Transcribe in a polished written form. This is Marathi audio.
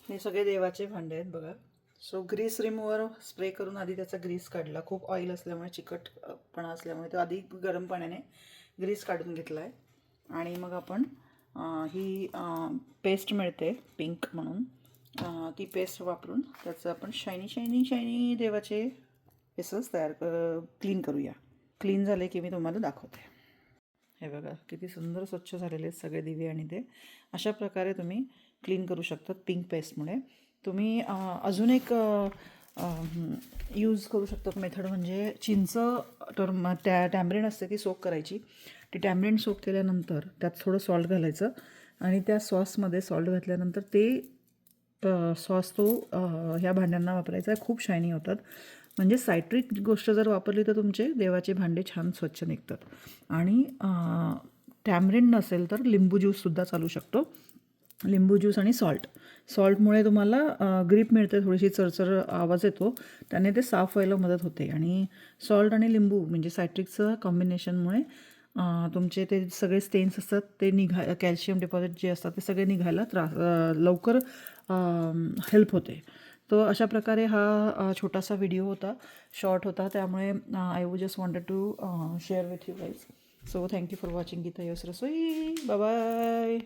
हे सगळे देवाचे भांडे आहेत बघा. सो ग्रीस रिमूव्हर स्प्रे करून आधी त्याचा ग्रीस काढला. खूप ऑइल असल्यामुळे, चिकटपणा असल्यामुळे तो आधी गरम पाण्याने ग्रीस काढून घेतला आहे. आणि मग आपण ही पेस्ट मिळते पिंक म्हणून, ती पेस्ट वापरून त्याचं आपण शायनी शायनी शायनी देवाचे पेसेस क्लीन करूया. क्लीन झाले की मी तुम्हाला दाखवते. हे बघा किती सुंदर स्वच्छ झालेले आहेत सगळे दिवे. आणि ते अशा प्रकारे तुम्ही क्लीन करू शकतात पिंक पेस्टमुळे. तुम्ही अजून एक यूज करू शकतात मेथड, म्हणजे चिंच टॅमरिन असते ती सोक करायची. ती टॅमरिन सोक केल्यानंतर त्यात थोडं सॉल्ट घालायचं आणि त्या सॉसमध्ये सॉल्ट घातल्यानंतर ते सॉस ह्या भांड्यांना वापरायचा आहे. खूप शायनी होतात. म्हणजे सायट्रिक गोष्ट जर वापरली तर तुमचे देवाचे भांडे छान स्वच्छ निघतात. आणि टॅमरिन नसेल तर लिंबू ज्यूससुद्धा चालू शकतो. लिंबू ज्यूस आणि सॉल्टमुळे तुम्हाला ग्रीप मिळते, थोडीशी चरचर आवाज येतो, त्याने ते साफ व्हायला मदत होते. आणि सॉल्ट आणि लिंबू म्हणजे सायट्रिकचं कॉम्बिनेशनमुळे तुमचे ते सगळे स्टेन्स असतात ते कॅल्शियम डिपॉझिट जे असतात ते सगळे निघायला लवकर हेल्प होते. तो अशा प्रकारे हा छोटासा व्हिडिओ होता, शॉर्ट होता, त्यामुळे I just wanted to share with you guys. So thank you for watching Geeta योस रसोई. Bye bye.